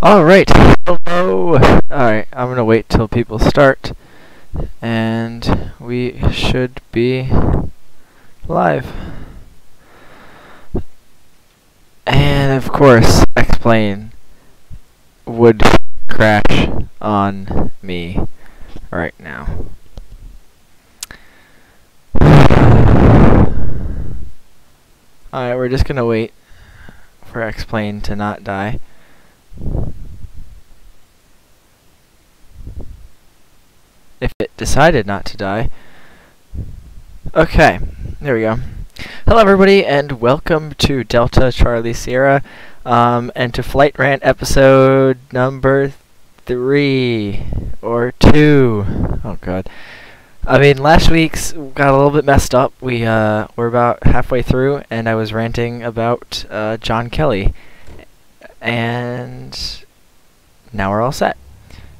Alright, hello! Alright, I'm gonna wait till people start, and we should be live. And of course, explain would crash on me right now. Alright, we're just gonna wait for explain to not die. If it decided not to die. Okay, there we go. Hello everybody, and welcome to Delta Charlie Sierra, and to Flight Rant episode number 3, or 2. Oh god. I mean, last week's got a little bit messed up. We're about halfway through, and I was ranting about John Kelly. And now we're all set.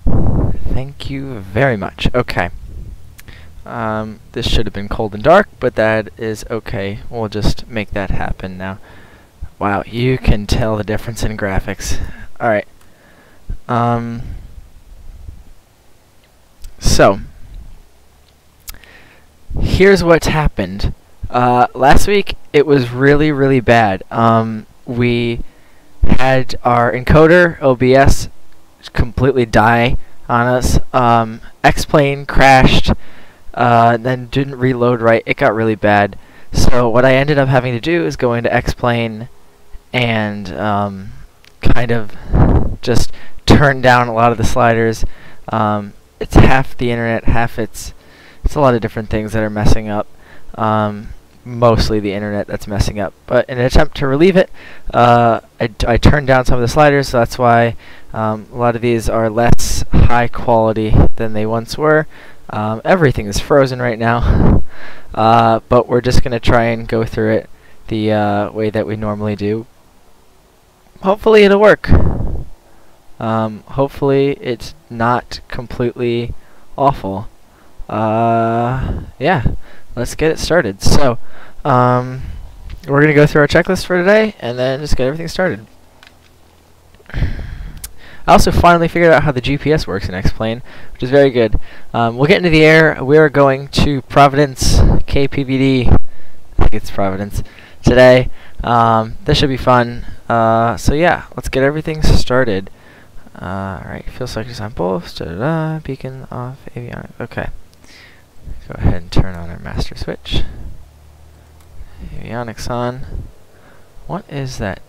Thank you very much. Okay. This should have been cold and dark, but that is okay. We'll just make that happen now. Wow, you can tell the difference in graphics. Alright. So, here's what's happened. Last week, it was really, really bad. We had our encoder, OBS, completely die on us. X-Plane crashed, then didn't reload right. It got really bad. So what I ended up having to do is go into X-Plane and kind of just turn down a lot of the sliders. It's half the internet, half it's a lot of different things that are messing up. Mostly the internet that's messing up. But in an attempt to relieve it, I turned down some of the sliders, so that's why a lot of these are less high quality than they once were. Everything is frozen right now, but we're just going to try and go through it the way that we normally do. Hopefully it'll work. Hopefully it's not completely awful. Yeah, let's get it started. So, we're going to go through our checklist for today, and then just get everything started. I also finally figured out how the GPS works in X-Plane, which is very good. We'll get into the air. We are going to Providence, KPVD. I think it's Providence today. This should be fun. So yeah, let's get everything started. Alright, fuel selectors on both. Beacon off, avionics. Okay. Go ahead and turn on our master switch. Avionics on. What is that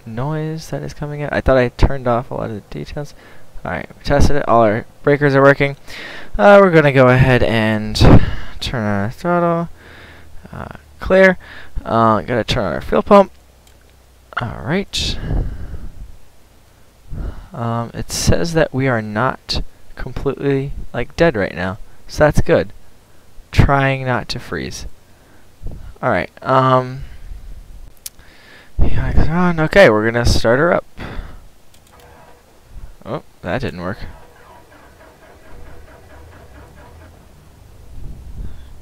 noise that is coming out? I thought I turned off a lot of the details. Alright, we tested it. All our breakers are working. We're going to go ahead and turn on our throttle. Clear. Got to turn on our fuel pump. Alright. It says that we are not completely dead right now. So that's good. Trying not to freeze. Alright, okay, we're gonna start her up. Oh, that didn't work.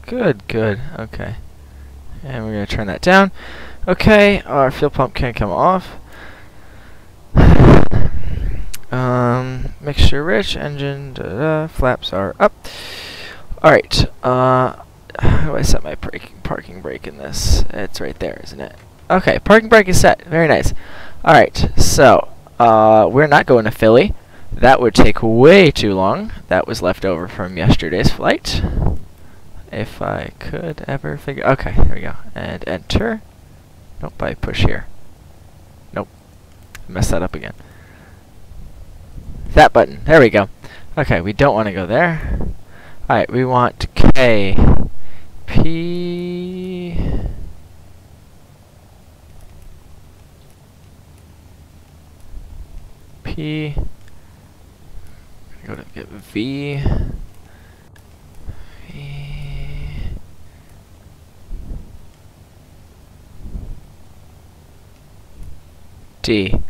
Good, good, okay. And we're gonna turn that down. Okay, our fuel pump can come off. Mixture rich, engine, flaps are up. Alright, how do I set my parking brake in this? It's right there, isn't it? Okay, parking brake is set. Very nice. Alright, so, we're not going to Philly. That would take way too long. That was left over from yesterday's flight. If I could ever figure... Okay, there we go. And enter. Nope, I push here. Nope. Messed that up again. That button. There we go. Okay, we don't want to go there. Alright, we want K, P, P, go to get V, V, D.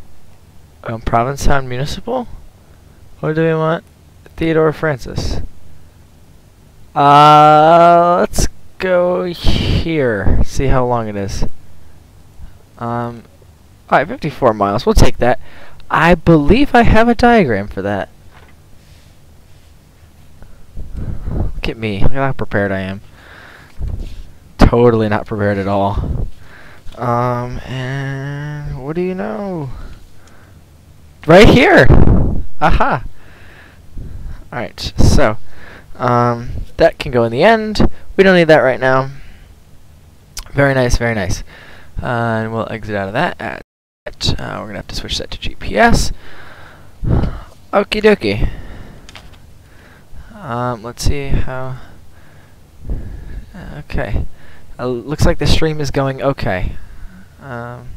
Provincetown Municipal? What do we want? Theodore Francis. Let's go here. See how long it is. Alright, 54 miles. We'll take that. I believe I have a diagram for that. Look at me. Look at how prepared I am. Totally not prepared at all. And what do you know? Right here! Aha! Alright, so, that can go in the end. We don't need that right now. Very nice, very nice. And we'll exit out of that. We're going to have to switch that to GPS. Okie dokie. Let's see how... Okay. Looks like the stream is going okay. And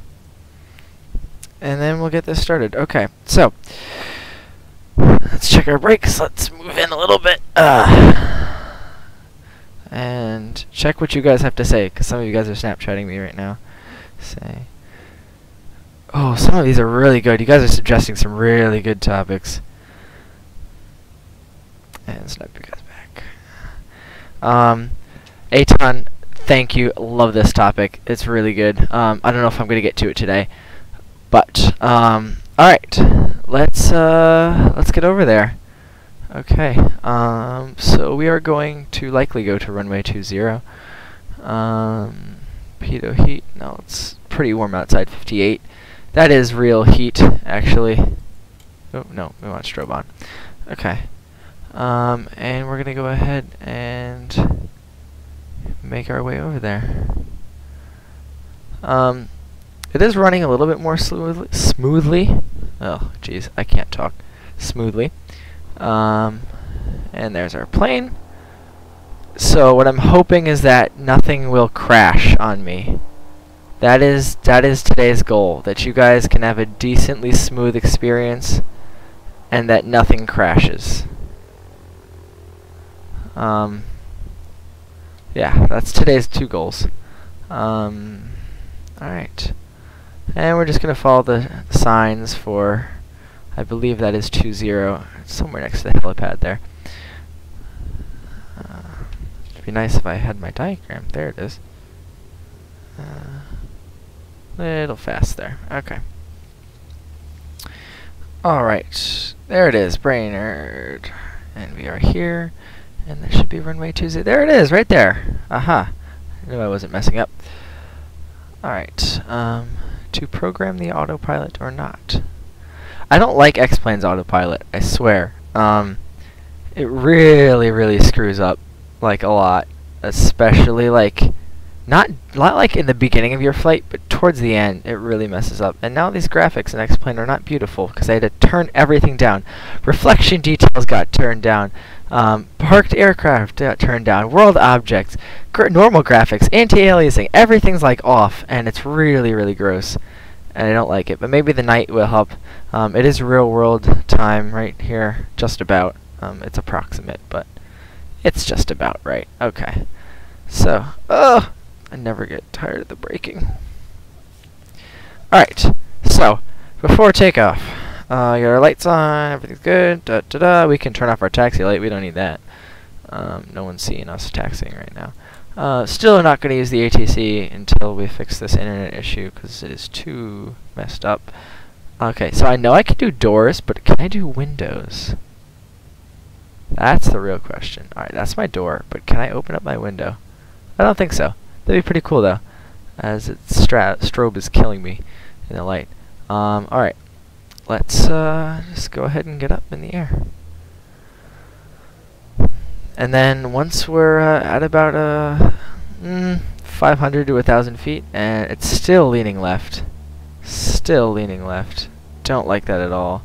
then we'll get this started. Okay, so... Let's check our brakes. Let's move in a little bit. And check what you guys have to say, because some of you guys are Snapchatting me right now. Say... Oh, some of these are really good. You guys are suggesting some really good topics. And snap you guys back. Aton, thank you. Love this topic. It's really good. I don't know if I'm going to get to it today, but alright. Let's get over there. Okay. So we are going to likely go to runway 20. Pitot heat. No, it's pretty warm outside. 58. That is real heat, actually. Oh, no, we want strobe on. Okay. And we're going to go ahead and make our way over there. It is running a little bit more smoothly. Oh, jeez, I can't talk. Smoothly. And there's our plane. So what I'm hoping is that nothing will crash on me. That is today's goal, that you guys can have a decently smooth experience and that nothing crashes. Yeah, that's today's 2 goals. Alright. And we're just going to follow the signs for, I believe that is 20. It's somewhere next to the helipad there. It'd be nice if I had my diagram. There it is. Little fast there. Okay. Alright. There it is, Brainerd. And we are here. And there should be runway 20. There it is, right there. Aha. I knew I wasn't messing up. Alright. To program the autopilot or not. I don't like X-Plane's autopilot, I swear. It really, really screws up, like, a lot. Especially, like, not like in the beginning of your flight, but towards the end, it really messes up. And now these graphics in X-Plane are not beautiful, because I had to turn everything down. Reflection details got turned down. Parked aircraft got turned down. World objects. Normal graphics. Anti-aliasing. Everything's, like, off, and it's really, really gross. And I don't like it, but maybe the night will help. It is real-world time right here, just about. It's approximate, but it's just about right. Okay. So, I never get tired of the braking. Alright, so, before takeoff, got our lights on, everything's good, we can turn off our taxi light, we don't need that. No one's seeing us taxiing right now. Still not going to use the ATC until we fix this internet issue, because it is too messed up. Okay, so I know I can do doors, but can I do windows? That's the real question. Alright, that's my door, but can I open up my window? I don't think so. That'd be pretty cool though, as its strobe is killing me in the light. Alright, let's just go ahead and get up in the air. And then once we're at about 500 to 1,000 feet, and it's still leaning left. Still leaning left. Don't like that at all.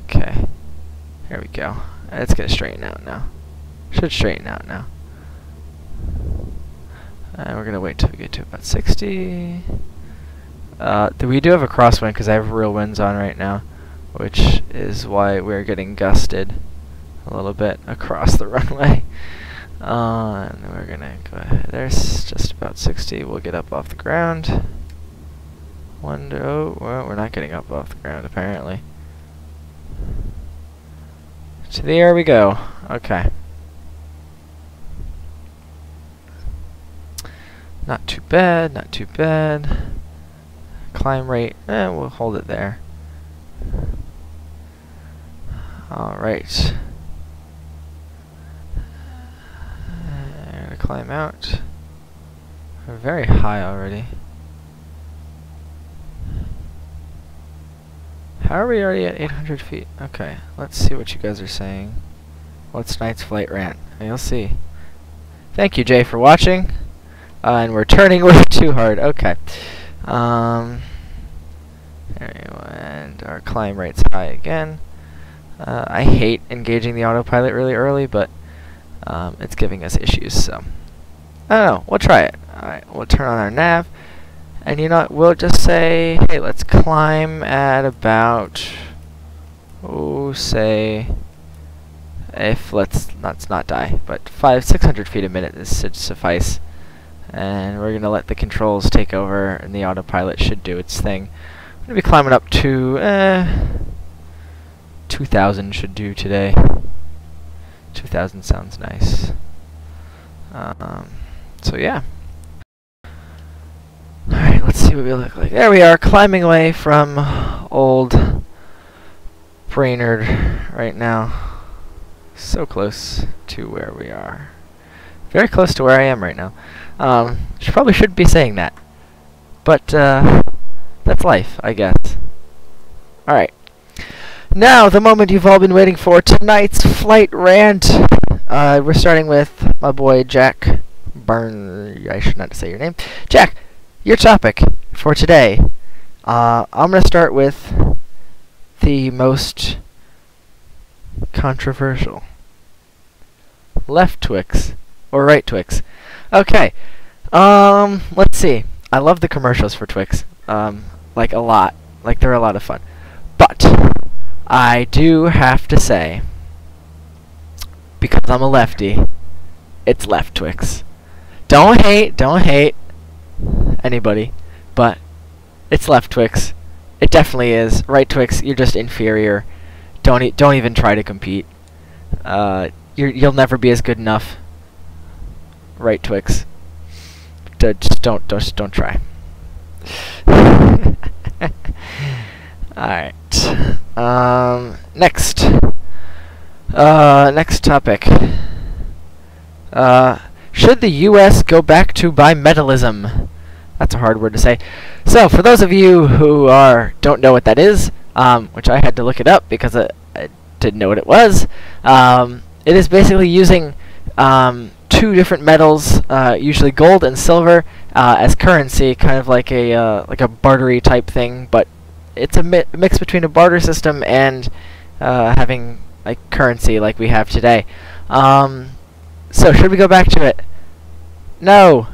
Okay, here we go. It's gonna straighten out now. Should straighten out now. And we're gonna wait till we get to about 60. We do have a crosswind because I have real winds on right now, which is why we're getting gusted a little bit across the runway. And then we're gonna go ahead. There's just about 60. We'll get up off the ground. Well, we're not getting up off the ground apparently. To the air we go. Okay. Not too bad, not too bad. climb rate, we'll hold it there. Alright. Climb out. We're very high already. How are we already at 800 feet? Okay, let's see what you guys are saying. What's tonight's flight rant? You'll see. Thank you, Jay, for watching. And we're turning way too hard. Okay. There we go. And our climb rate's high again. I hate engaging the autopilot really early, but it's giving us issues, so I don't know. We'll try it. Alright, we'll turn on our nav. And you know what, we'll just say, hey, let's climb at about, say, if let's not die, but 600 feet a minute should suffice. And we're gonna let the controls take over, and the autopilot should do its thing. I'm gonna be climbing up to 2,000 should do today. 2,000 sounds nice. So yeah. Alright, let's see what we look like. There we are, climbing away from old Brainerd right now. So close to where we are. Very close to where I am right now. Probably shouldn't be saying that. But, that's life, I guess. Alright. Now, the moment you've all been waiting for, tonight's flight rant. We're starting with my boy, Jack Burn. I should not say your name. Jack, your topic for today. I'm going to start with the most controversial. Left Twix or right Twix? Okay. Let's see. I love the commercials for Twix. Like a lot. Like they're a lot of fun. But I do have to say, because I'm a lefty, it's left Twix. Don't hate anybody, but it's left Twix. It definitely is. Right Twix, you're just inferior. Don't even try to compete. You'll never be as good enough. Right Twix. Just don't try. Alright. Next. Next topic. Should the U.S. go back to bimetallism? That's a hard word to say. So, for those of you who don't know what that is, which I had to look it up because I didn't know what it was, it is basically using two different metals, usually gold and silver, as currency, kind of like a bartery type thing, but it's a mix between a barter system and having like currency like we have today. So should we go back to it? No.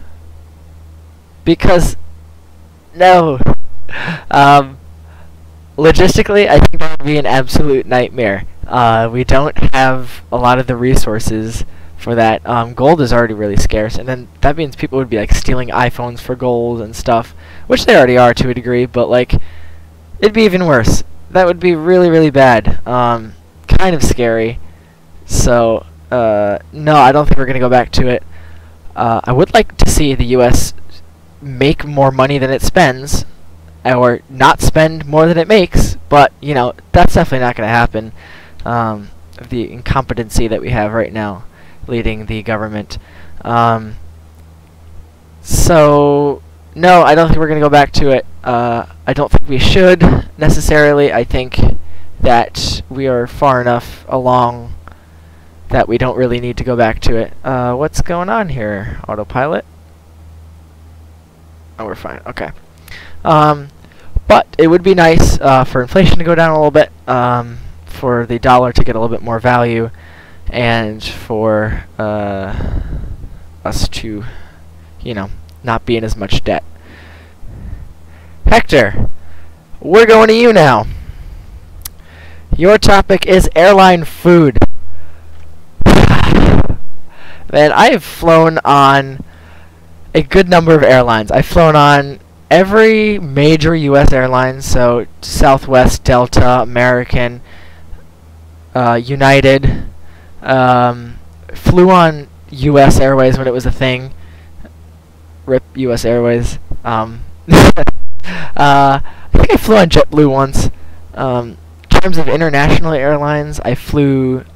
Because no. Logistically, I think that would be an absolute nightmare. We don't have a lot of the resources for that. Gold is already really scarce, and then that means people would be like stealing iPhones for gold and stuff, which they already are to a degree, but like it'd be even worse. That would be really, really bad. Kind of scary. So no, I don't think we're gonna go back to it. I would like to see the U.S. make more money than it spends, or not spend more than it makes, but you know, that's definitely not going to happen. The incompetency that we have right now leading the government. So no, I don't think we're going to go back to it. I don't think we should necessarily. I think that we are far enough along that we don't really need to go back to it. What's going on here, autopilot? Oh, we're fine. Okay. But it would be nice for inflation to go down a little bit, for the dollar to get a little bit more value, and for us to, you know, not be in as much debt. Hector, we're going to you now. Your topic is airline food. Man, I have flown on a good number of airlines. I've flown on every major U.S. airline, so Southwest, Delta, American, United. Flew on U.S. Airways when it was a thing. RIP U.S. Airways. I think I flew on JetBlue once. In terms of international airlines, I've flown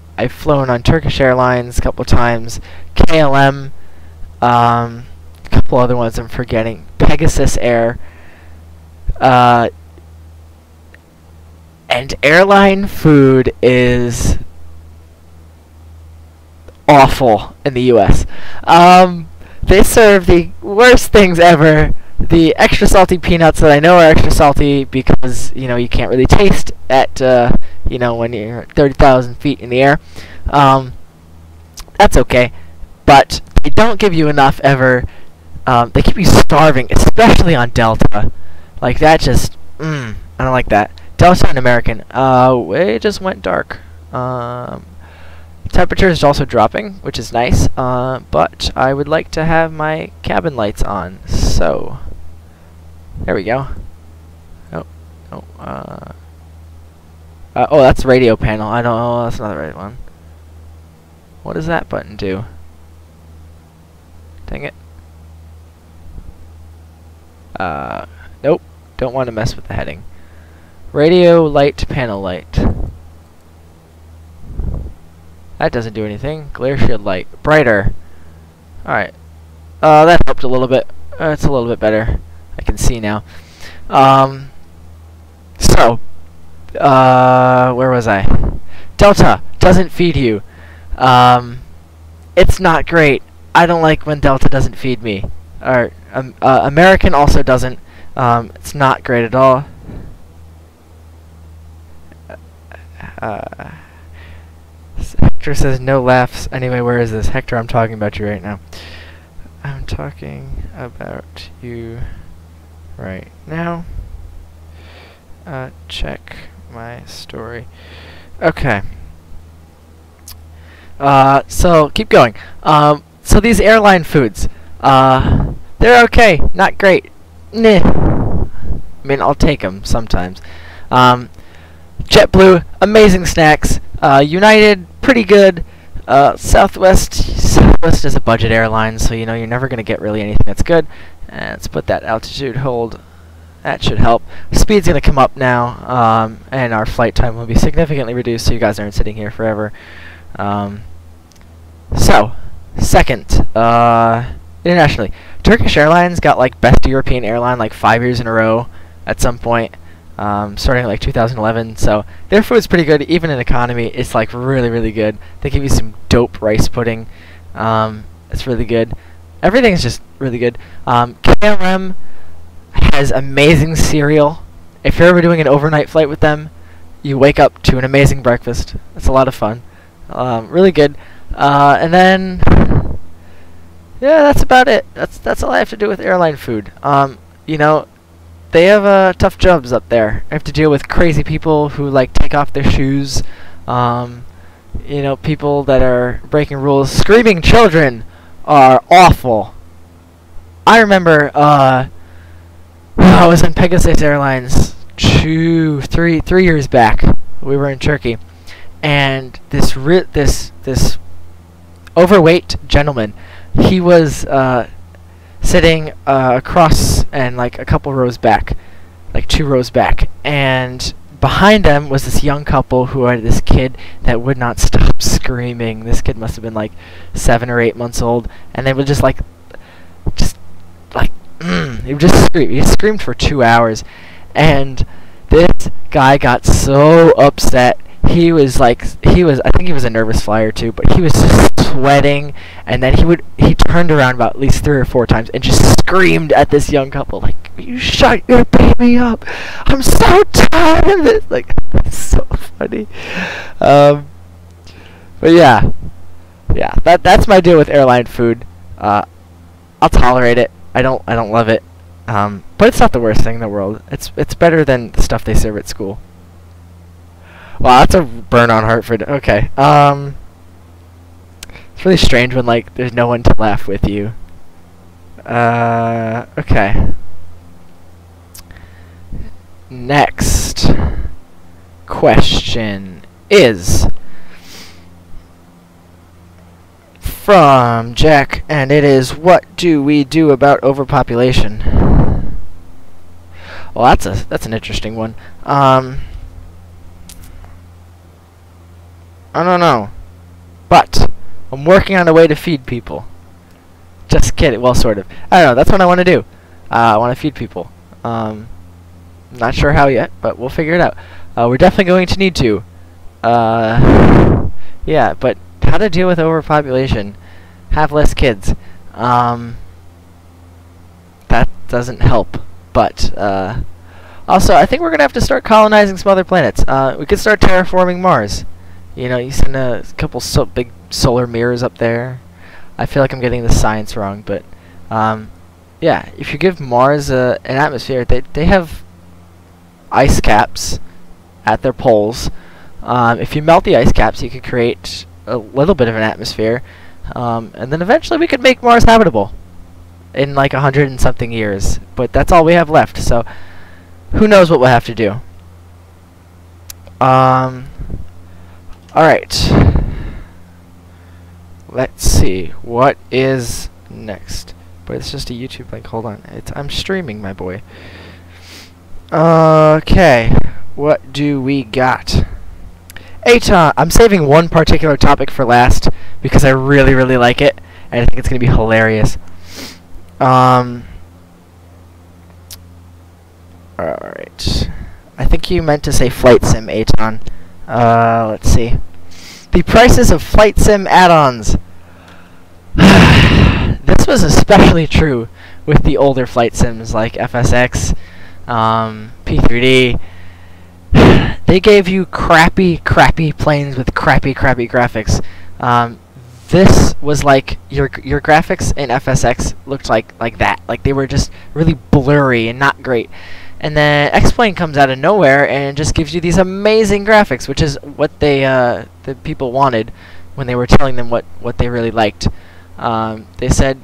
on Turkish Airlines a couple times, KLM, a couple other ones I'm forgetting, Pegasus Air, and airline food is awful in the U.S. They serve the worst things ever. The extra salty peanuts that I know are extra salty because, you can't really taste at, when you're 30,000 feet in the air. That's okay. But they don't give you enough ever. They keep you starving, especially on Delta. Like, that just, I don't like that. Delta and American. It just went dark. Temperature is also dropping, which is nice. But I would like to have my cabin lights on. So, there we go. Oh, that's the radio panel. I don't know. That's not the right one. What does that button do? Dang it. Nope. Don't want to mess with the heading. Radio light panel light. That doesn't do anything. Glare shield light. Brighter. Alright. That helped a little bit. It's a little bit better. I can see now. Where was I? Delta doesn't feed you. It's not great. I don't like when Delta doesn't feed me. Or American also doesn't. It's not great at all. Hector says no laughs. Anyway, where is this? Hector, I'm talking about you right now. I'm talking about you right now. Check my story. Okay. So keep going. So these airline foods, they're okay, not great. Nah. I mean, I'll take them sometimes. JetBlue, amazing snacks. United, pretty good. Southwest is a budget airline, so you're never gonna get really anything that's good. Let's put that altitude hold. That should help. Speed's gonna come up now, and our flight time will be significantly reduced, so you guys aren't sitting here forever. So, second, internationally, Turkish Airlines got like best European airline like 5 years in a row at some point, starting like 2011. So their food's pretty good, even in economy. It's like really, really good. They give you some dope rice pudding. It's really good. Everything's just really good. KLM has amazing cereal. If you're ever doing an overnight flight with them, you wake up to an amazing breakfast. It's a lot of fun. Really good. And then, yeah, that's about it. That's all I have to do with airline food. They have tough jobs up there. I have to deal with crazy people who like take off their shoes. People that are breaking rules. Screaming children are awful. I remember I was on Pegasus Airlines 3 years back. We were in Turkey, and this overweight gentleman, he was sitting across and like a couple rows back, like 2 rows back, and behind them was this young couple who had this kid that would not stop screaming. This kid must have been like 7 or 8 months old, and they would just he would just scream. He screamed for 2 hours, and this guy got so upset. I think he was a nervous flyer too, but he was just sweating, and then he turned around about at least 3 or 4 times and just screamed at this young couple, like, "You shut your baby up! I'm so tired of this!" Like, it's so funny. But yeah, that's my deal with airline food. I'll tolerate it. I don't love it, but it's not the worst thing in the world. It's better than the stuff they serve at school. Wow, that's a burn on Hartford. Okay. It's really strange when like there's no one to laugh with you. Okay. Next question is from Jack, and it is, what do we do about overpopulation? Well, that's an interesting one. I don't know, but I'm working on a way to feed people. Just kidding. Well, sort of. I don't know. That's what I want to do. I want to feed people. Not sure how yet, but we'll figure it out. We're definitely going to need to. Yeah, but how to deal with overpopulation? Have less kids. That doesn't help. But also, I think we're gonna have to start colonizing some other planets. We could start terraforming Mars. You know, you send a couple big solar mirrors up there. I feel like I'm getting the science wrong, but yeah, if you give Mars an atmosphere, they have ice caps at their poles. If you melt the ice caps, you could create a little bit of an atmosphere, and then eventually we could make Mars habitable in like 100 and something years. But that's all we have left, so who knows what we'll have to do. Alright. Let's see. What is next? But it's just a YouTube link. Hold on. I'm streaming, my boy. Okay. What do we got? I'm saving one particular topic for last because I really, really like it, and I think it's going to be hilarious. Alright. I think you meant to say flight sim, Aton. Let's see. The prices of flight sim add-ons. This was especially true with the older flight sims like FSX, P3D. They gave you crappy planes with crappy graphics. This was like your graphics in FSX looked like that. Like they were just really blurry and not great. And then X-Plane comes out of nowhere and just gives you these amazing graphics, which is what the people wanted when they were telling them what they really liked. They said,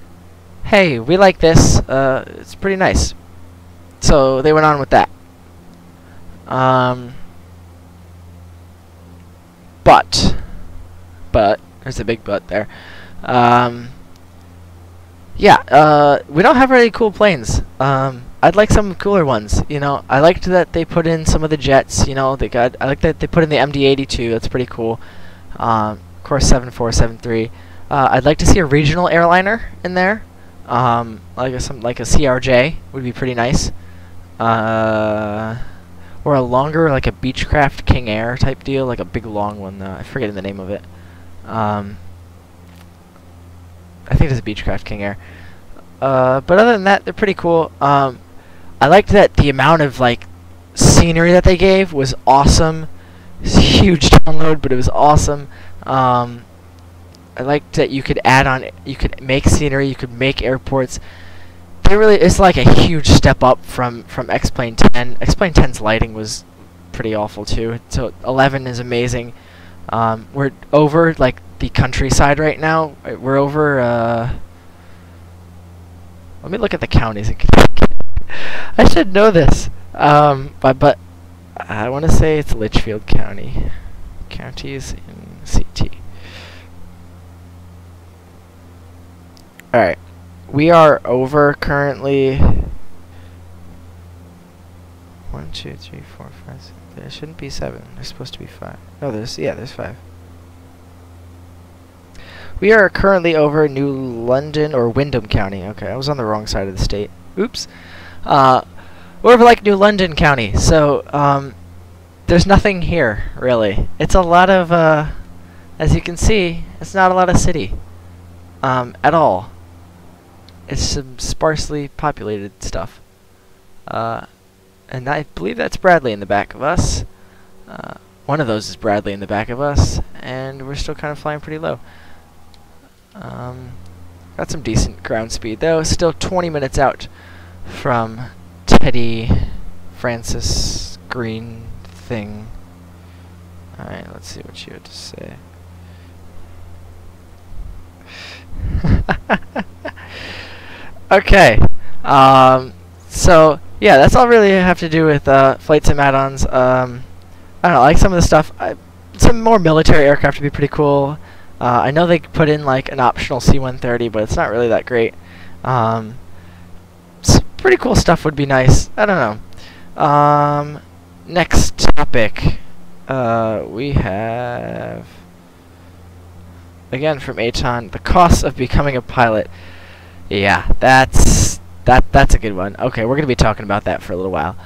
"Hey, we like this. It's pretty nice." So they went on with that. But there's a big but there. Yeah, we don't have really cool planes. I'd like some cooler ones. You know, I liked that they put in some of the jets. You know, I like that they put in the MD-82. That's pretty cool. Of course, 7473. I'd like to see a regional airliner in there. Like a CRJ would be pretty nice. Or a longer, like a Beechcraft King Air type deal, like a big long one. I forget the name of it. I think it's a Beechcraft King Air. But other than that, they're pretty cool. I liked that the amount of like scenery that they gave was awesome. It's a huge download, but it was awesome. I liked that you could add on, you could make scenery, you could make airports. It's like a huge step up from X-Plane 10. X-Plane 10's lighting was pretty awful too. So 11 is amazing. We're over like the countryside right now. We're over. Let me look at the counties in Connecticut. I should know this. But I want to say it's Litchfield County. Counties in CT. All right. We are over currently 1, 2, 3, 4, 5, 6. There shouldn't be 7. There's supposed to be 5. No, there's 5. We are currently over New London or Windham County. Okay, I was on the wrong side of the state. Oops. We're over like New London County. So there's nothing here really. It's a lot of as you can see, it's not a lot of city at all. It's some sparsely populated stuff. And I believe that's Bradley in the back of us. One of those is Bradley in the back of us, and we're still kind of flying pretty low. Got some decent ground speed, though. Still 20 minutes out from Teddy Francis Green thing. Alright, let's see what you had to say. Okay, so yeah, that's all really I have to do with flight sim add-ons. I don't know, like some of the stuff. Some more military aircraft would be pretty cool. I know they put in like an optional C-130, but it's not really that great. Some pretty cool stuff would be nice. I don't know. Next topic. We have, again from Aton, the cost of becoming a pilot. Yeah, that's a good one. Okay, we're gonna be talking about that for a little while.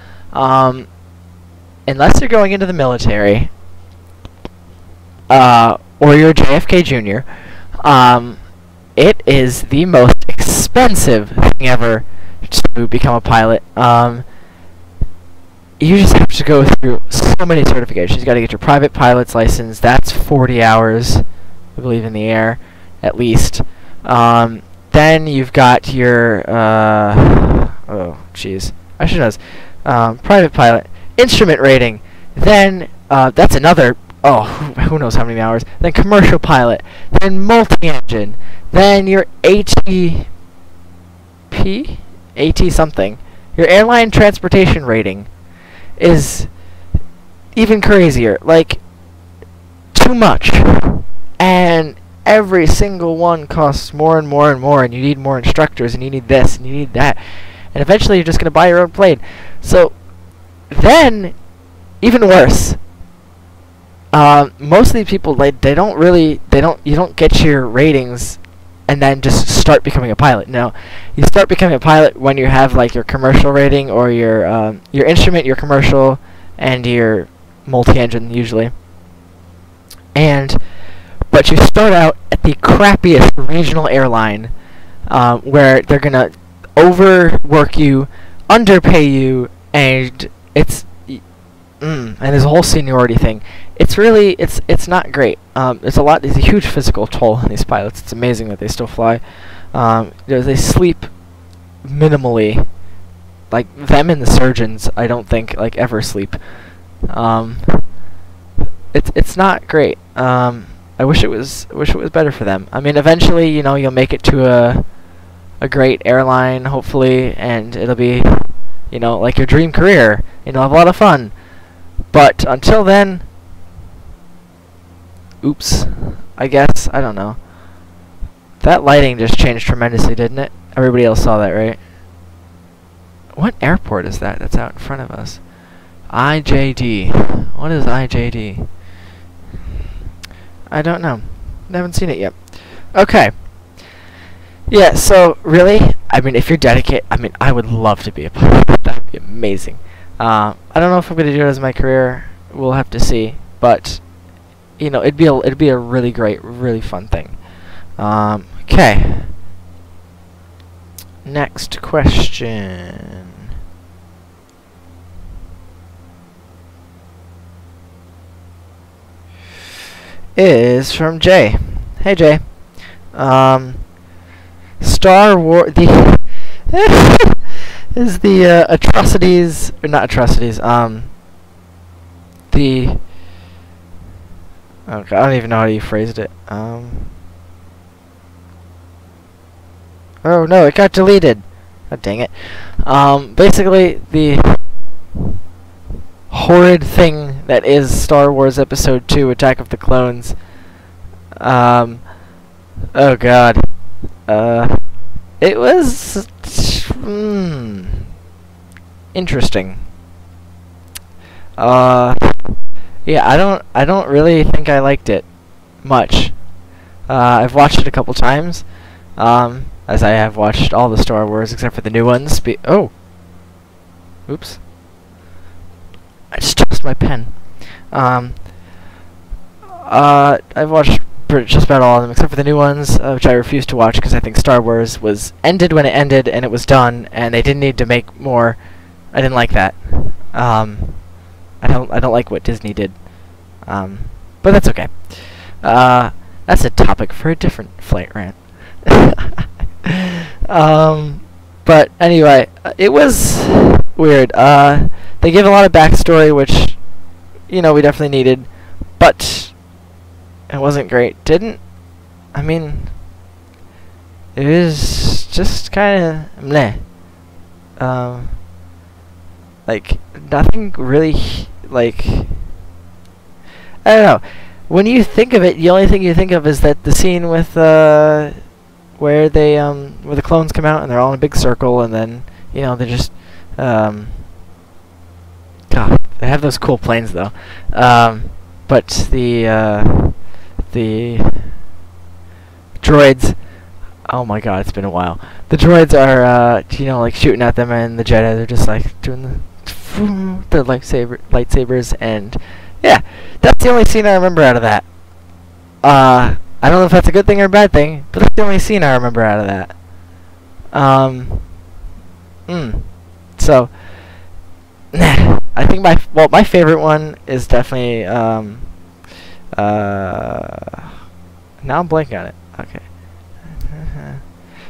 Unless you're going into the military, or you're JFK Jr., it is the most expensive thing ever to become a pilot. You just have to go through so many certifications. You got to get your private pilot's license. That's 40 hours, I believe, in the air, at least. Then you've got your, oh, jeez, I should know this. Private pilot, instrument rating. Then, that's another, oh, who knows how many hours. Then commercial pilot. Then multi-engine. Then your ATP? AT something. Your airline transportation rating is even crazier. Like, too much. And every single one costs more and more and more, and you need more instructors, and you need this, and you need that. And eventually you're just going to buy your own plane. So, then, even worse, most of these people, like, you don't get your ratings and then just start becoming a pilot. No, you start becoming a pilot when you have, like, your commercial rating, or your instrument, your commercial, and your multi-engine, usually. But you start out at the crappiest regional airline, where they're gonna overwork you, underpay you, and and there's a whole seniority thing. It's really, it's not great. It's a huge physical toll on these pilots. It's amazing that they still fly. They sleep minimally. Like, them and the surgeons, I don't think, like, ever sleep. It's not great. I wish it was better for them. I mean, eventually, you'll make it to a great airline, hopefully, and it'll be, like your dream career. You'll have a lot of fun. But until then, oops, I guess, I don't know. That lighting just changed tremendously, didn't it? Everybody else saw that, right? What airport is that that's out in front of us? IJD. What is IJD? I don't know. I haven't seen it yet. Okay. Yeah, so, really, I mean, if you're dedicated, I mean, I would love to be a pilot. That would be amazing. I don't know if I'm going to do it as my career. We'll have to see. But, it'd be a really great, really fun thing. Okay. Next question. Is from Jay. Hey, Jay. Star Wars is the atrocities, or not atrocities. Okay, I don't even know how you phrased it. Oh no, it got deleted. Oh, dang it. Basically, the horrid thing that is Star Wars Episode 2, Attack of the Clones. Oh god. It was interesting. Yeah, I don't really think I liked it much. I've watched it a couple times, as I have watched all the Star Wars except for the new ones. Oh, oops! I just tossed my pen. I've watched just about all of them except for the new ones, which I refuse to watch because I think Star Wars was ended when it ended and it was done, and they didn't need to make more. I didn't like that. I don't like what Disney did. But that's okay. That's a topic for a different flight rant. But anyway, it was weird. They give a lot of backstory, which, we definitely needed, but it wasn't great. I mean, it was just kind of meh. Like, nothing really, like, I don't know. When you think of it, the only thing you think of is that the scene with, where the clones come out and they're all in a big circle, and then, they just, have those cool planes though. But the droids. Oh my god, it's been a while. The droids are, you know, like shooting at them, and the Jedi, they're just like doing the lightsabers, and yeah, that's the only scene I remember out of that. I don't know if that's a good thing or a bad thing, but that's the only scene I remember out of that. So, I think my favorite one is definitely, now I'm blanking on it. Okay.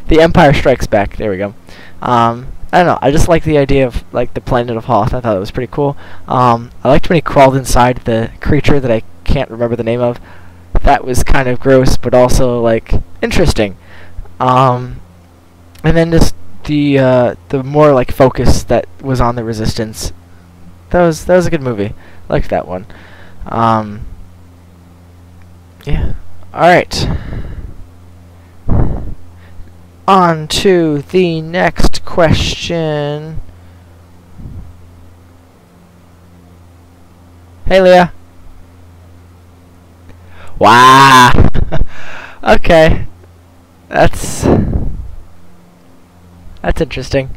The Empire Strikes Back. There we go. I don't know. I just like the idea of like the planet of Hoth. I thought it was pretty cool. I liked when he crawled inside the creature that I can't remember the name of. That was kind of gross, but also like interesting. And then just the more like focus that was on the Resistance. That was a good movie. I liked that one. Yeah. All right. On to the next question. Hey, Leah. Wow. Okay. That's interesting.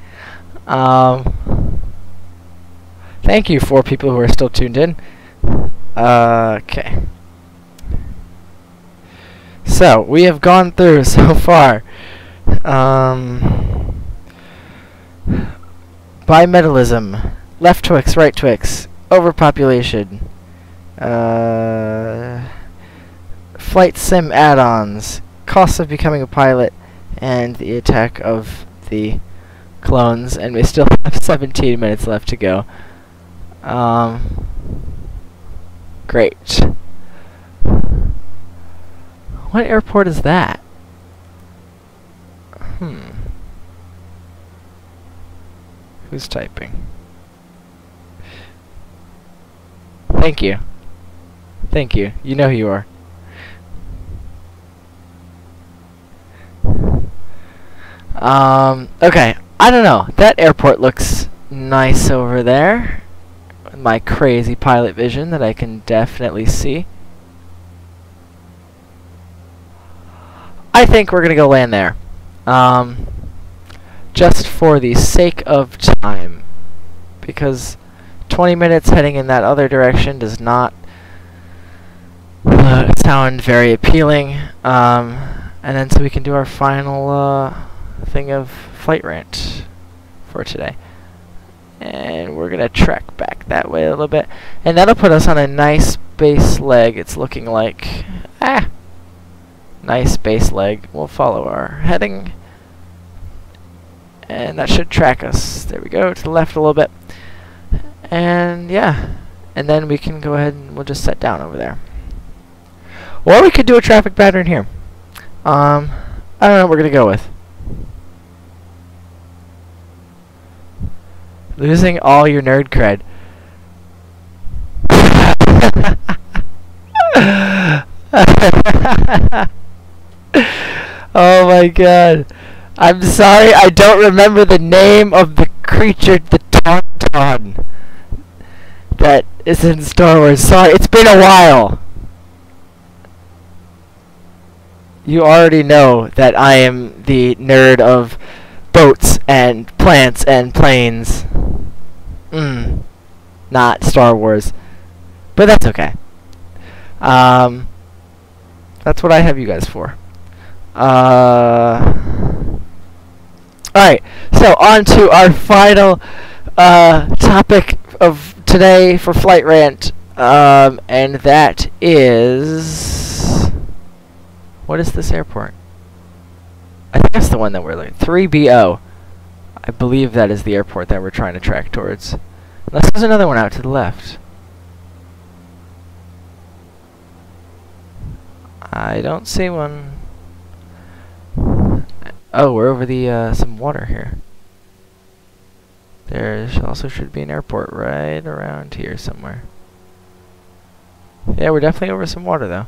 Thank you for people who are still tuned in. Okay. So, we have gone through so far. Bimetallism, left Twix, right Twix, overpopulation, flight sim add-ons, costs of becoming a pilot, and the attack of the clones, and we still have 17 minutes left to go. Great. What airport is that? Who's typing? Thank you. Thank you. You know who you are. Okay. I don't know. That airport looks nice over there. My crazy pilot vision that I can definitely see. I think we're gonna go land there. Just for the sake of time, because 20 minutes heading in that other direction does not sound very appealing. And then so we can do our final thing of flight rant for today. And we're gonna trek back that way a little bit, and that'll put us on a nice base leg. It's looking like nice base leg. We'll follow our heading. And that should track us. There we go, to the left a little bit. And yeah. And then we can go ahead and we'll just set down over there. Or we could do a traffic pattern here. I don't know what we're going to go with. Losing all your nerd cred. Oh my god. I'm sorry, I don't remember the name of the creature, the Tauntaun, that is in Star Wars. Sorry, it's been a while. You already know that I am the nerd of boats and plants and planes. Not Star Wars. But that's okay. That's what I have you guys for. Alright, so on to our final topic of today for Flight Rant, and that is... What is this airport? I think that's the one that we're looking at. 3BO. I believe that is the airport that we're trying to track towards. Unless there's another one out to the left. I don't see one. Oh, we're over the some water here. There also should be an airport right around here somewhere. Yeah, we're definitely over some water though.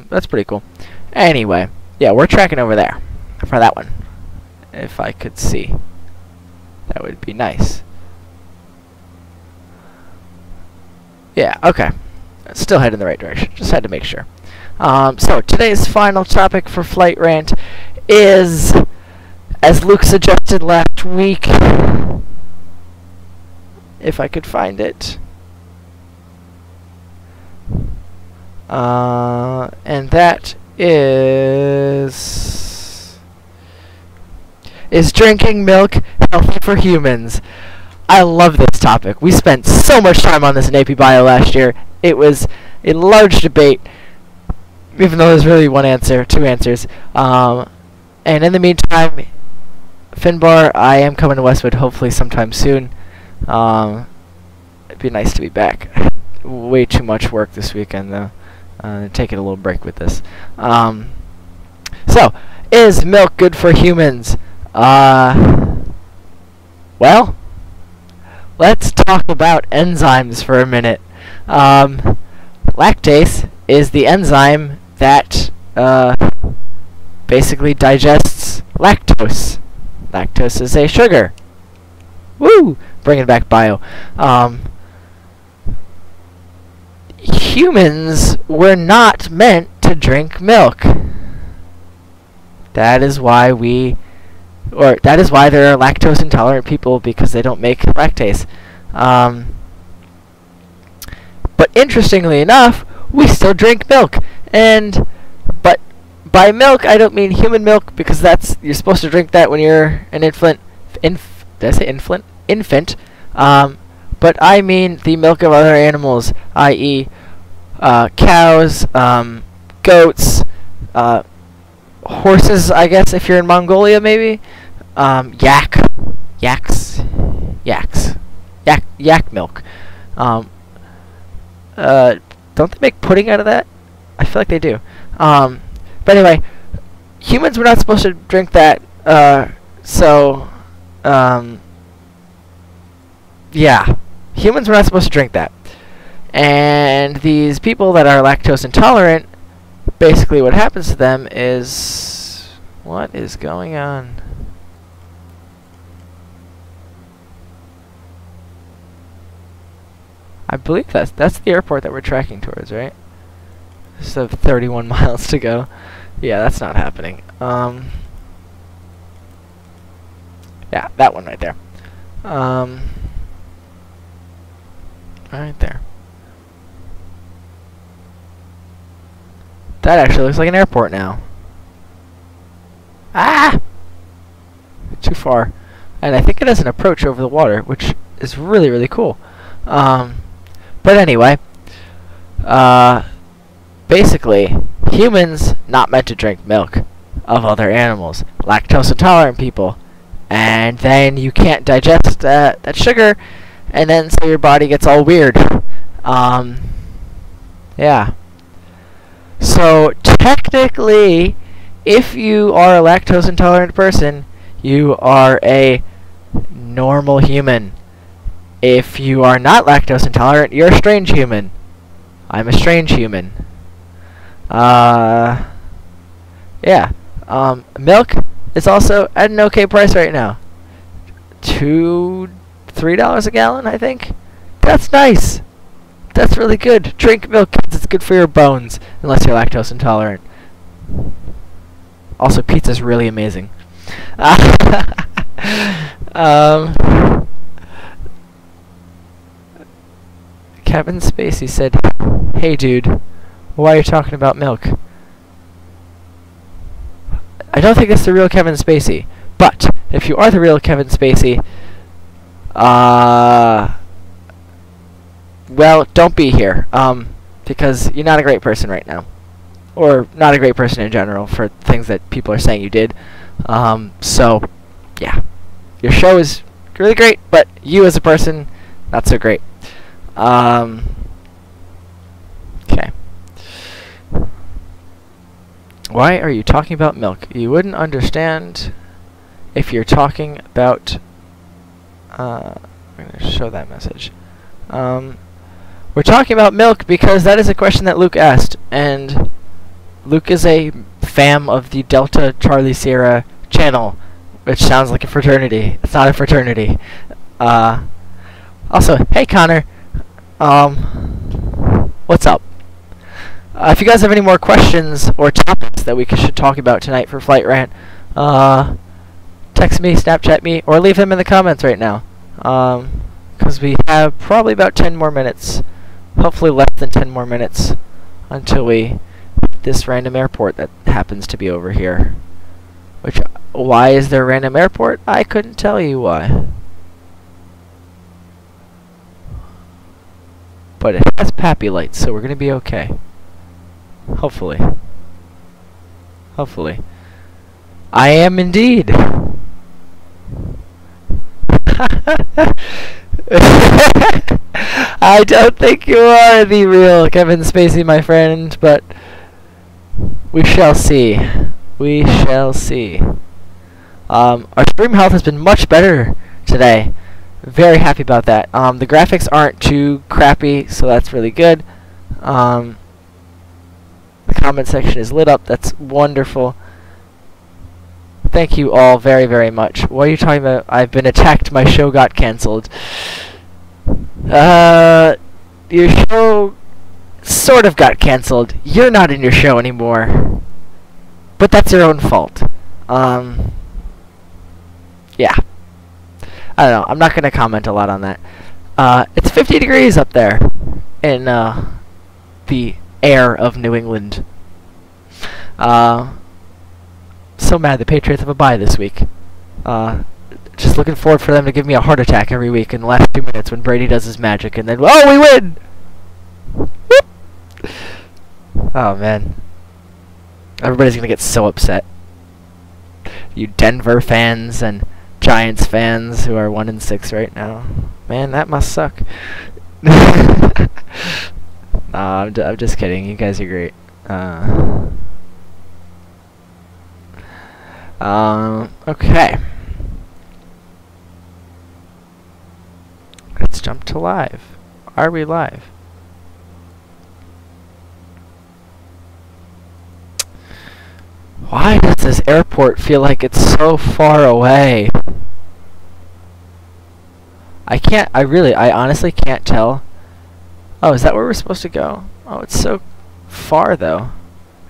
That's pretty cool. Anyway, yeah, we're tracking over there for that one. If I could see, that would be nice. Yeah, okay. Still heading in the right direction. Just had to make sure. So today's final topic for Flight Rant is, as Luke suggested last week, if I could find it, and that is drinking milk healthy for humans? I love this topic. We spent so much time on this in AP Bio last year. It was a large debate, even though there's really two answers. And in the meantime, Finbar, I am coming to Westwood hopefully sometime soon. It'd be nice to be back. Way too much work this weekend, though. Taking a little break with this. So, is milk good for humans? Well, let's talk about enzymes for a minute. Lactase is the enzyme that basically digests lactose. Lactose is a sugar. Woo! Bringing back bio. Humans were not meant to drink milk. That is why there are lactose intolerant people, because they don't make lactase. But interestingly enough, we still drink milk. But by milk, I don't mean human milk, because you're supposed to drink that when you're an infant. Did I say infant? Infant. But I mean the milk of other animals, i.e., cows, goats, horses, I guess, if you're in Mongolia, maybe. Yak milk. Don't they make pudding out of that? I feel like they do. But anyway, humans were not supposed to drink that. Yeah, humans were not supposed to drink that. And these people that are lactose intolerant, basically what happens to them is... What is going on? I believe that's the airport that we're tracking towards, right? So 31 miles to go. Yeah, that's not happening. Yeah, that one right there. Right there. That actually looks like an airport now. Ah! Too far. And I think it has an approach over the water, which is really, really cool. But anyway, basically, humans not meant to drink milk of other animals. Lactose intolerant people. And then you can't digest that sugar, and then so your body gets all weird. Yeah. So technically, if you are a lactose intolerant person, you are a normal human. If you are not lactose intolerant, you're a strange human. I'm a strange human. Yeah. Milk is also at an okay price right now. $3 a gallon, I think. That's nice. That's really good. Drink milk, kids. It's good for your bones, unless you're lactose intolerant. Also, pizza's really amazing. Kevin Spacey said, "Hey dude, why are you talking about milk?" I don't think it's the real Kevin Spacey, but if you are the real Kevin Spacey, well, don't be here, because you're not a great person right now. Or not a great person in general for things that people are saying you did. So, yeah. Your show is really great, but you as a person, not so great. Okay. Why are you talking about milk? You wouldn't understand if you're talking about... I'm going to show that message. We're talking about milk because that is a question that Luke asked, and Luke is a fam of the Delta Charlie Sierra channel, which sounds like a fraternity. It's not a fraternity. Also, hey Connor. What's up? If you guys have any more questions or topics that we should talk about tonight for Flight Rant, text me, Snapchat me, or leave them in the comments right now. Because we have probably about 10 more minutes, hopefully less than 10 more minutes, until we hit this random airport that happens to be over here. Which, why is there a random airport? I couldn't tell you why. But it has pappy lights, so we're going to be okay. Hopefully. Hopefully. I am indeed. I don't think you are the real Kevin Spacey, my friend, but we shall see. We shall see. Our stream health has been much better today. Very happy about that. The graphics aren't too crappy, so that's really good. The comment section is lit up. That's wonderful. Thank you all very, very much. What are you talking about? I've been attacked. My show got cancelled. Your show sort of got cancelled. You're not in your show anymore. But that's your own fault. Yeah. I don't know. I'm not going to comment a lot on that. It's 50 degrees up there in the air of New England. So mad the Patriots have a bye this week. Just looking forward for them to give me a heart attack every week in the last 2 minutes when Brady does his magic, and then, oh, we win! Whoop! Oh, man. Everybody's going to get so upset. You Denver fans and Giants fans who are 1-6 right now. Man, that must suck. Nah, I'm just kidding. You guys are great. Okay. Let's jump to live. Are we live? Why does this airport feel like it's so far away? I honestly can't tell. Oh, is that where we're supposed to go? Oh, it's so far though.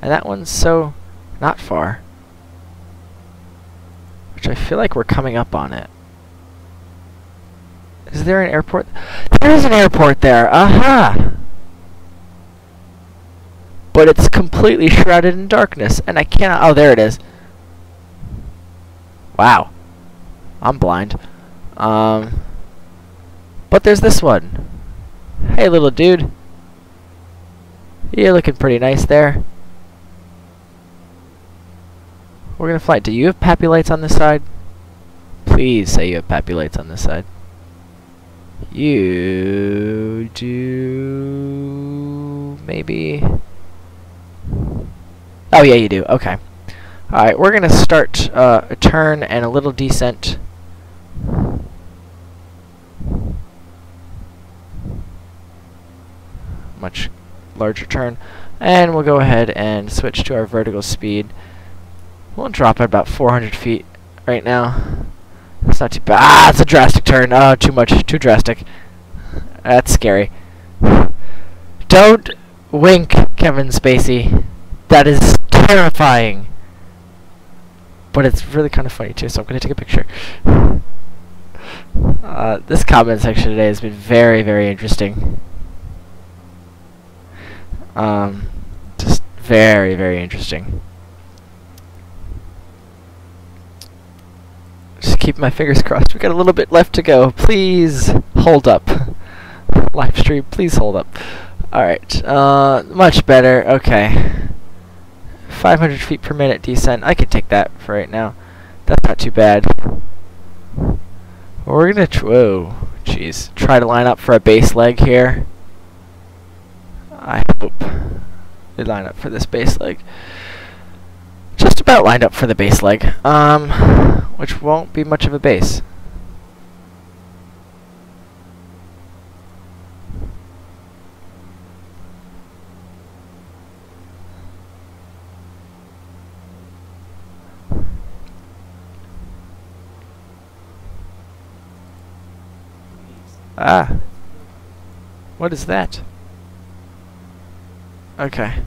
And that one's so not far. Which I feel like we're coming up on it. Is there an airport? There is an airport there! Aha! But it's completely shrouded in darkness, and I cannot... Oh, there it is. Wow. I'm blind. But there's this one. Hey, little dude. You're looking pretty nice there. We're gonna fly. Do you have pappy lights on this side? Please say you have pappy lights on this side. You do... Maybe... Oh, yeah, you do. Okay. Alright, we're going to start a turn and a little descent. Much larger turn. And we'll go ahead and switch to our vertical speed. We'll drop at about 400 feet right now. That's not too bad. Ah, it's a drastic turn. Oh, too much. Too drastic. That's scary. Don't wink, Kevin Spacey. That is terrifying. But it's really kind of funny too, so I'm going to take a picture. This comment section today has been very, very interesting. Just very, very interesting. Just keep my fingers crossed. We got a little bit left to go. Please hold up. Live stream, please hold up. Alright, much better. Okay. 500 feet per minute descent. I can take that for right now. That's not too bad. We're gonna whoa, jeez. Try to line up for a base leg here. I hope we line up for this base leg. Just about lined up for the base leg. Which won't be much of a base. Ah. What is that? Okay.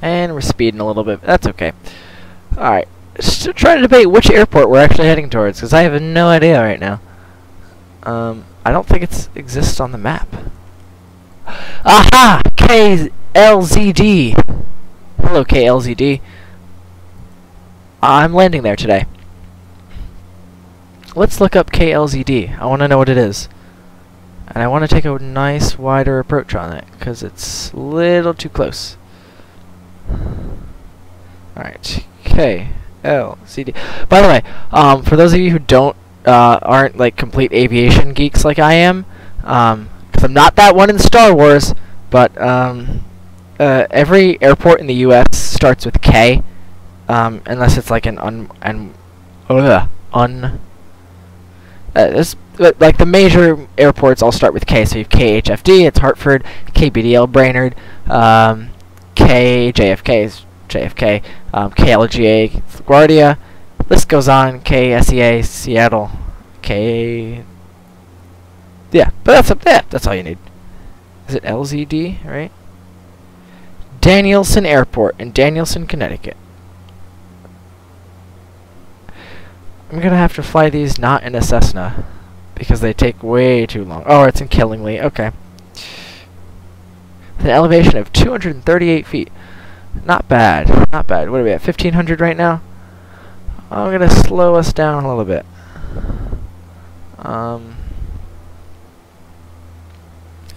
And we're speeding a little bit. That's okay. Alright. Still trying to debate which airport we're actually heading towards, because I have no idea right now. I don't think it exists on the map. Aha! KLZD! Hello, KLZD. I'm landing there today. Let's look up KLZD. I want to know what it is. And I want to take a nice, wider approach on it, because it's a little too close. Alright, KLZD. By the way, for those of you who aren't like complete aviation geeks like I am, because I'm not that one in Star Wars, but every airport in the U.S. starts with K, unless it's like an like the major airports all start with K. So you have KHFD, it's Hartford; KBDL, Brainerd; KJFK is JFK; KLGA, LaGuardia. List goes on. KSEA, Seattle; K. Yeah, but that's all you need. Is it LZD, right? Danielson Airport in Danielson, Connecticut. I'm gonna have to fly these not in a Cessna because they take way too long. Oh, it's in Killingly. Okay. With an elevation of 238 feet. Not bad. Not bad. What are we at? 1,500 right now? I'm gonna slow us down a little bit.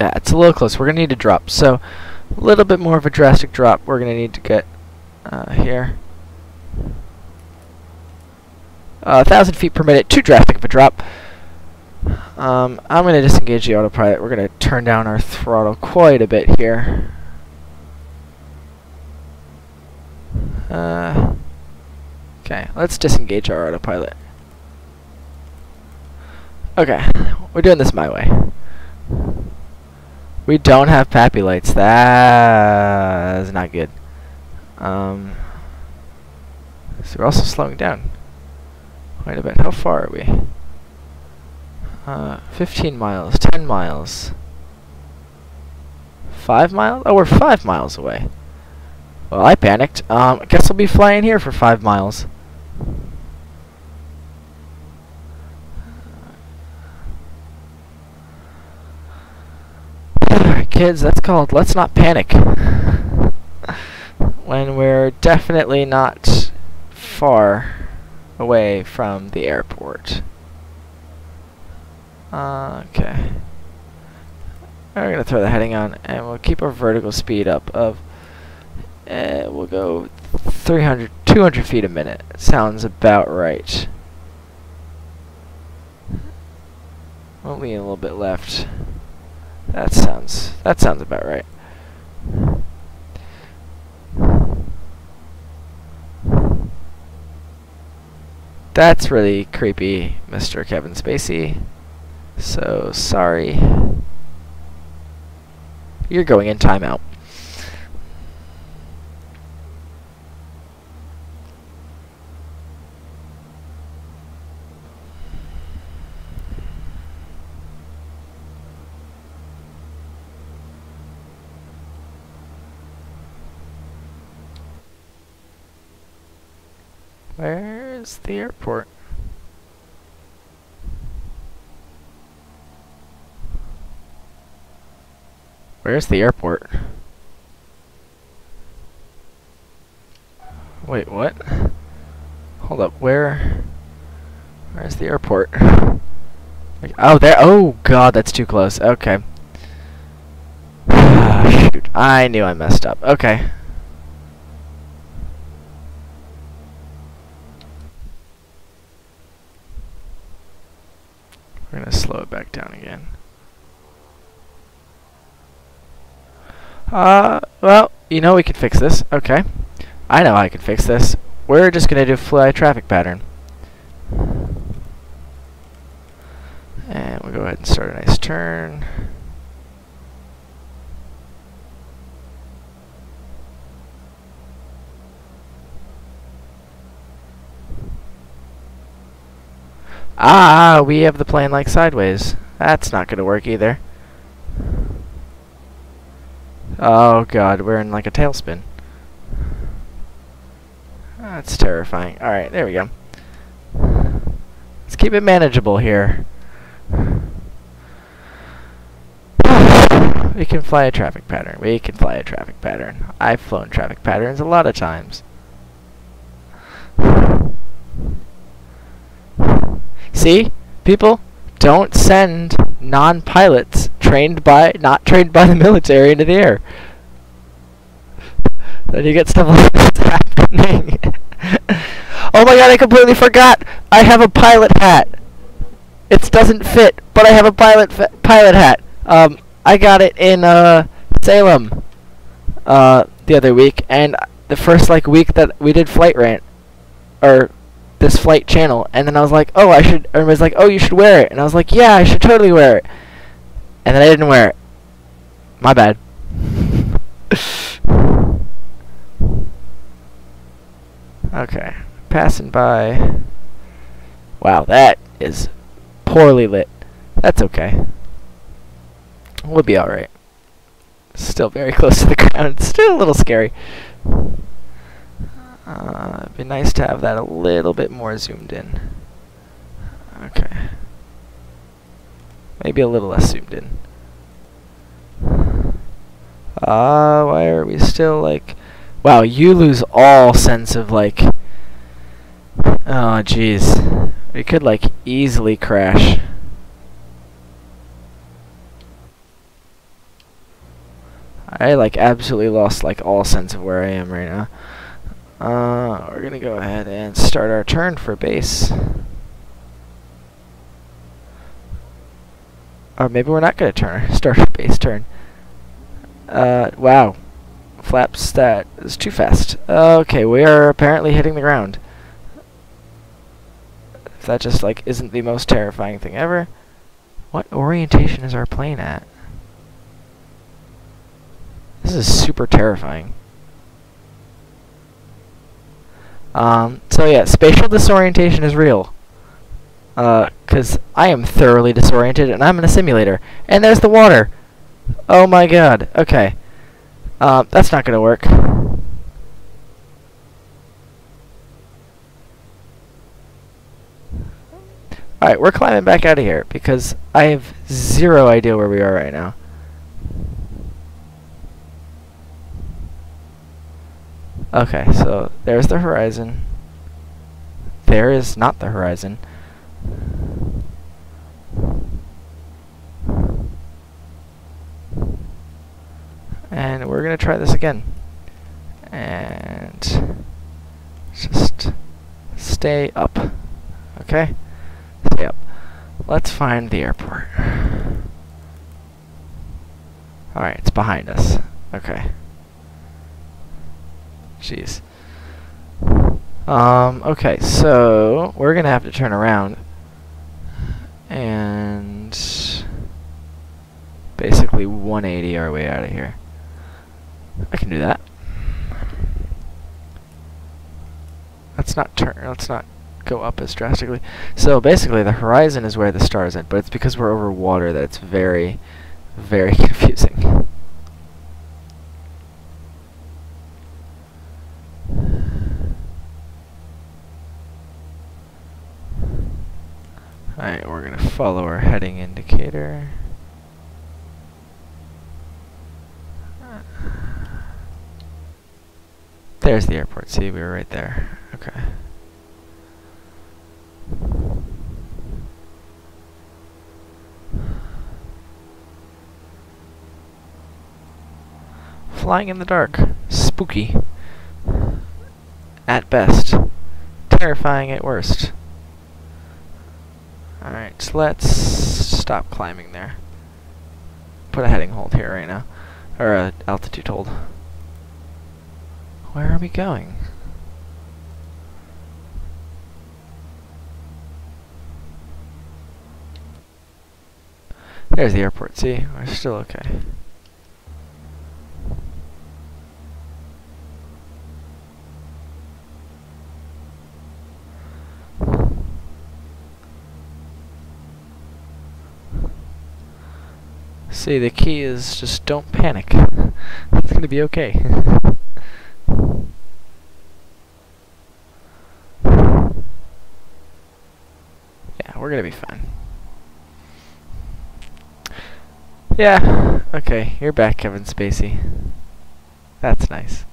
Yeah, it's a little close. We're gonna need to drop. So, a little bit more of a drastic drop. We're gonna need to get here. 1,000 feet per minute. Too drastic of a drop. I'm gonna disengage the autopilot. We're gonna turn down our throttle quite a bit here. Okay, let's disengage our autopilot. Okay, we're doing this my way. We don't have PAPI lights. That is not good. So we're also slowing down quite a bit. How far are we? 15 miles, 10 miles, 5 miles? Oh, we're 5 miles away. Well, I panicked. I guess I'll be flying here for 5 miles. Kids, that's called let's not panic. When we're definitely not far away from the airport. Okay. We're gonna throw the heading on, and we'll keep our vertical speed up of. We'll go 200 feet a minute. Sounds about right. We'll lean a little bit left. That sounds about right. That's really creepy, Mr. Kevin Spacey. So sorry. You're going in timeout. Where's the airport? Where's the airport? Wait, what? Hold up, where's the airport? Like, oh, there. Oh, God, that's too close. Okay. Shoot, I knew I messed up. Okay. We're gonna slow it back down again. Well, you know we can fix this. Okay. I know I can fix this. We're just gonna do fly traffic pattern. And we'll go ahead and start a nice turn. Ah, we have the plane like sideways. That's not gonna work either. Oh god, we're in like a tailspin. That's terrifying. Alright, there we go. Let's keep it manageable here. We can fly a traffic pattern. We can fly a traffic pattern. I've flown traffic patterns a lot of times. See? People, don't send non-pilots not trained by the military into the air. Then you get stuff like this happening. Oh my god, I completely forgot! I have a pilot hat! It doesn't fit, but I have a pilot hat. I got it in Salem the other week, and the first like week that we did Flight Rant, or this flight channel, and then I was like, oh, I should. Everybody's like, oh, you should wear it, and I was like, yeah, I should totally wear it, and then I didn't wear it. My bad. Okay, passing by. Wow, that is poorly lit. That's okay. We'll be alright. Still very close to the ground. Still a little scary. It'd be nice to have that a little bit more zoomed in. Okay. Maybe a little less zoomed in. Why are we still like... Wow, you lose all sense of like... Oh, jeez. We could like easily crash. I like absolutely lost like all sense of where I am right now. We're gonna go ahead and start our turn for base. Or maybe we're not gonna start our base turn. Wow. Flaps, that is too fast. Okay, we are apparently hitting the ground. If that just like isn't the most terrifying thing ever. What orientation is our plane at? This is super terrifying. So yeah, spatial disorientation is real. 'Cause I am thoroughly disoriented and I'm in a simulator. And there's the water! Oh my god, okay. That's not gonna work. Alright, we're climbing back out of here because I have zero idea where we are right now. Okay, so there's the horizon. There is not the horizon. And we're gonna try this again. And just stay up. Okay? Stay up. Let's find the airport. Alright, it's behind us. Okay. Jeez. Okay, so we're gonna have to turn around and basically 180 our way out of here. I can do that. Let's not go up as drastically. So basically the horizon is where the stars end, but it's because we're over water that it's very, very confusing. Alright, we're gonna follow our heading indicator. There's the airport. See, we were right there. Okay. Flying in the dark. Spooky. At best. Terrifying at worst. Alright, so let's stop climbing there. Put a heading hold here right now. Or a altitude hold. Where are we going? There's the airport, see? We're still okay. See, the key is just don't panic. It's gonna be okay. Yeah, we're gonna be fine. Yeah, okay, you're back, Kevin Spacey. That's nice.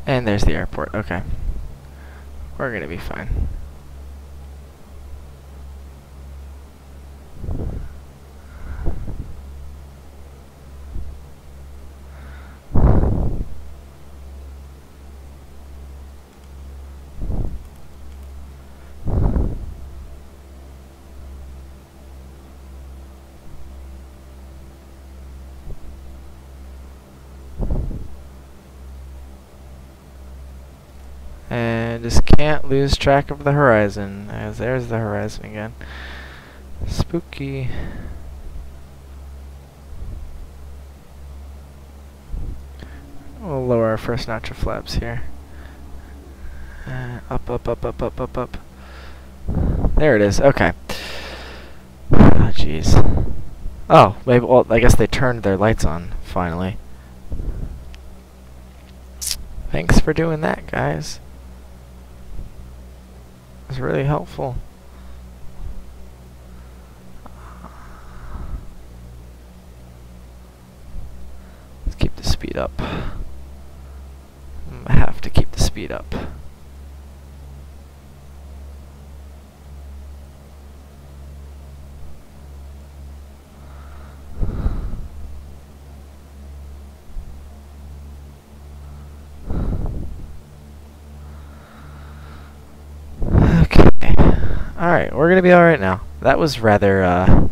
And there's the airport. Okay. We're gonna be fine. And just can't lose track of the horizon, as there's the horizon again. Spooky. We'll lower our first notch of flaps here. Up, up, up, up, up, up, up. There it is. Okay. Oh, jeez. Oh, maybe. Well, I guess they turned their lights on finally. Thanks for doing that, guys. It's really helpful. Let's keep the speed up. I have to keep the speed up. Alright, we're gonna be alright now. That was rather,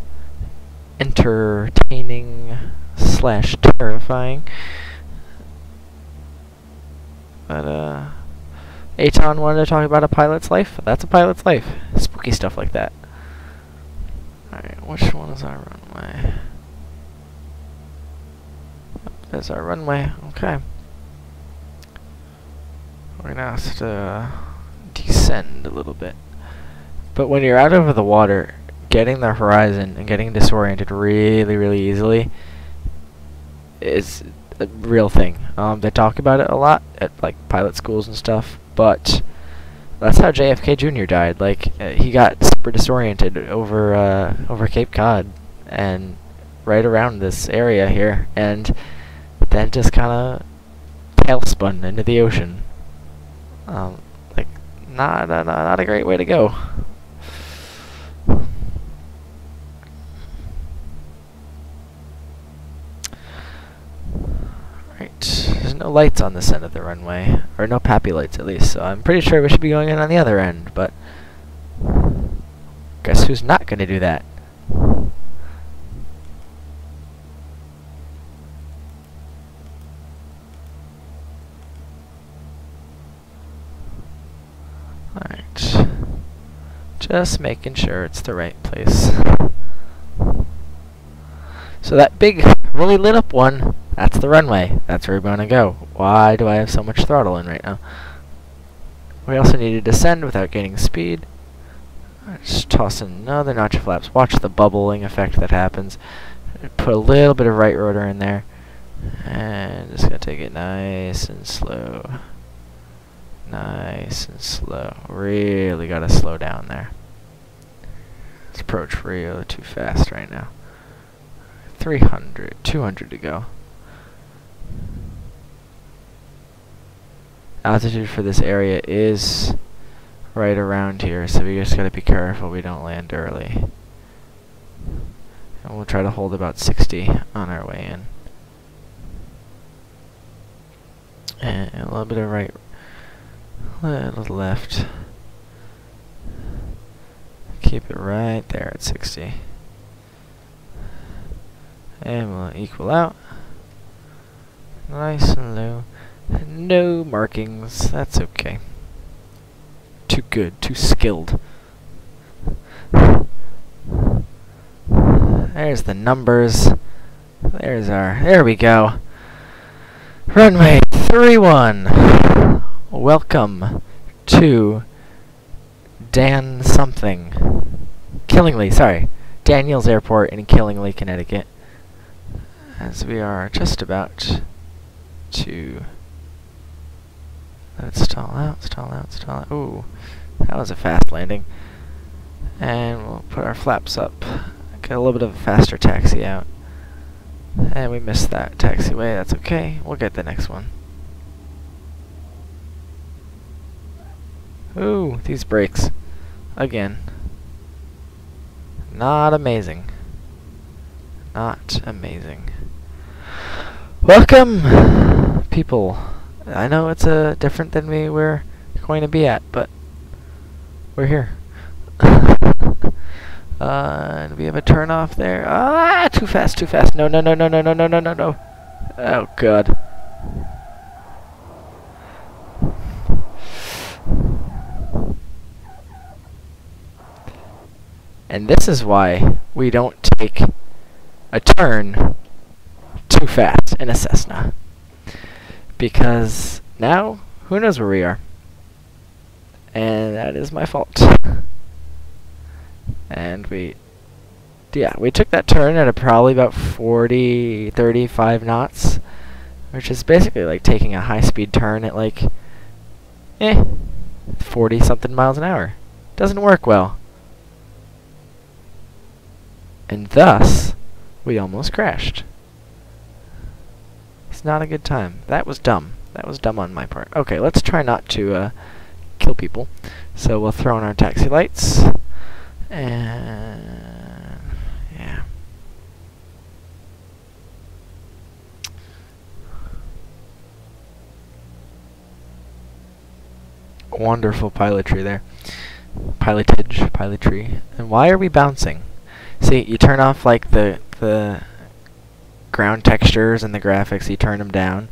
entertaining slash terrifying. But, Aton wanted to talk about a pilot's life. That's a pilot's life. Spooky stuff like that. Alright, which one is our runway? There's our runway. Okay. We're gonna have to descend a little bit. But when you're out over the water, getting the horizon and getting disoriented really, really easily is a real thing. They talk about it a lot at like pilot schools and stuff, but that's how JFK Jr. died. Like he got super disoriented over Cape Cod and right around this area here, and then just kind of tailspun into the ocean. Like not a great way to go. There's no lights on this end of the runway, or no PAPI lights at least, so I'm pretty sure we should be going in on the other end, but guess who's not going to do that? Alright, just making sure it's the right place. So that big, really lit up one, that's the runway. That's where we're going to go. Why do I have so much throttle in right now? We also need to descend without gaining speed. Just toss in another notch of flaps. Watch the bubbling effect that happens. Put a little bit of right rotor in there. And just going to take it nice and slow. Nice and slow. Really got to slow down there. Let's approach really too fast right now. 300, 200 to go. Altitude for this area is right around here, so we just gotta be careful we don't land early. And we'll try to hold about 60 on our way in. And a little bit of right, a little left. Keep it right there at 60. And we'll equal out. Nice and low. No markings. That's okay. Too good. Too skilled. There's the numbers. There's our... There we go. Runway 31. Welcome to Dan something. Killingly, sorry. Daniels Airport in Killingly, Connecticut. As we are just about to... Let's stall out, stall out, stall out. Ooh, that was a fast landing. And we'll put our flaps up. Get a little bit of a faster taxi out. And we missed that taxiway, that's okay. We'll get the next one. Ooh, these brakes. Again. Not amazing. Not amazing. Welcome, people. I know it's different than we were going to be at, but we're here. And we have a turn off there. Ah, too fast, too fast. No, no, no, no, no, no, no, no, no, no. Oh, God. And this is why we don't take a turn too fast in a Cessna. Because now, who knows where we are? And that is my fault. And we took that turn at probably about 35 knots, which is basically like taking a high-speed turn at like, 40-something miles an hour. Doesn't work well. And thus, we almost crashed. It's not a good time. That was dumb. That was dumb on my part. Okay, let's try not to kill people. So we'll throw in our taxi lights. And yeah. Wonderful pilotry there. Pilotry. And why are we bouncing? See, you turn off like the ground textures and the graphics, you turn them down,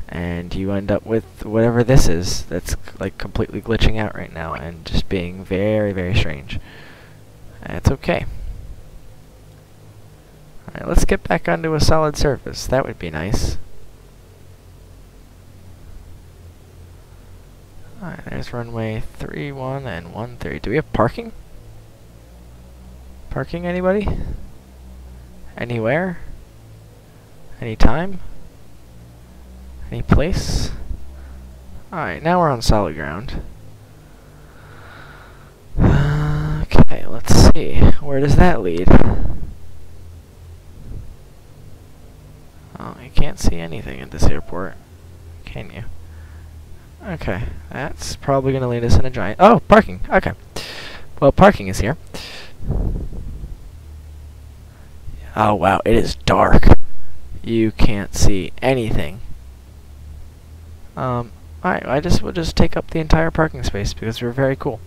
and you end up with whatever this is that's like completely glitching out right now and just being very, very strange. It's okay. Alright, let's get back onto a solid surface. That would be nice. Alright, there's runway 31 and 13. Do we have parking? Parking, anybody? Anywhere? Anytime? Any place? Alright, now we're on solid ground. Okay, let's see. Where does that lead? Oh, you can't see anything at this airport, can you? Okay, that's probably going to lead us in a giant... Oh, parking! Okay. Well, parking is here. Oh, wow, it is dark. You can't see anything. Alright, we'll just take up the entire parking space because we're very cool.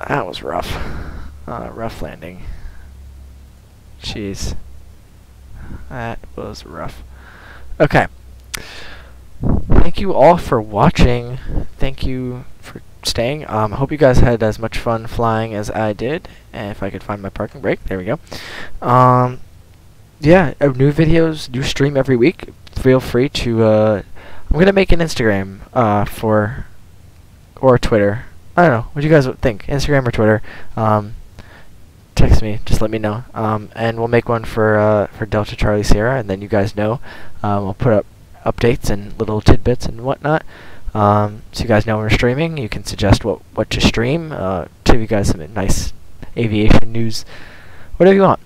That was rough. Rough landing. Jeez. That was rough. Okay. Thank you all for watching. Thank you for staying. I hope you guys had as much fun flying as I did. And if I could find my parking brake, there we go. Yeah, new videos, new stream every week. Feel free to, I'm gonna make an Instagram, or Twitter. I don't know, what do you guys think? Instagram or Twitter? Text me, just let me know. And we'll make one for Delta Charlie Sierra, and then you guys know. We'll put up updates and little tidbits and whatnot. So you guys know when we're streaming. You can suggest what to stream. Give you guys some nice aviation news, whatever you want.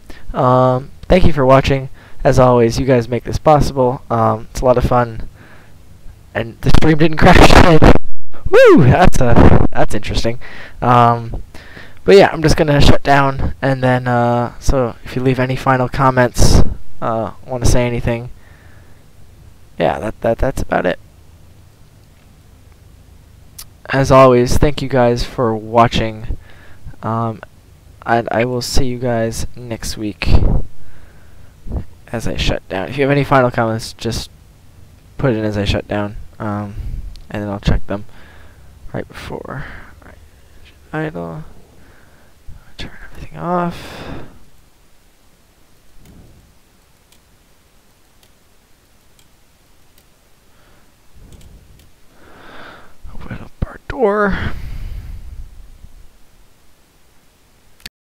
Thank you for watching. As always, you guys make this possible. It's a lot of fun, and the stream didn't crash. Woo! That's interesting. But yeah, I'm just gonna shut down, and then so if you leave any final comments, want to say anything, yeah, that's about it. As always, thank you guys for watching. and I will see you guys next week as I shut down. If you have any final comments, just put it in as I shut down, and then I'll check them right before. Right. Idle. Turn everything off. Open up our door.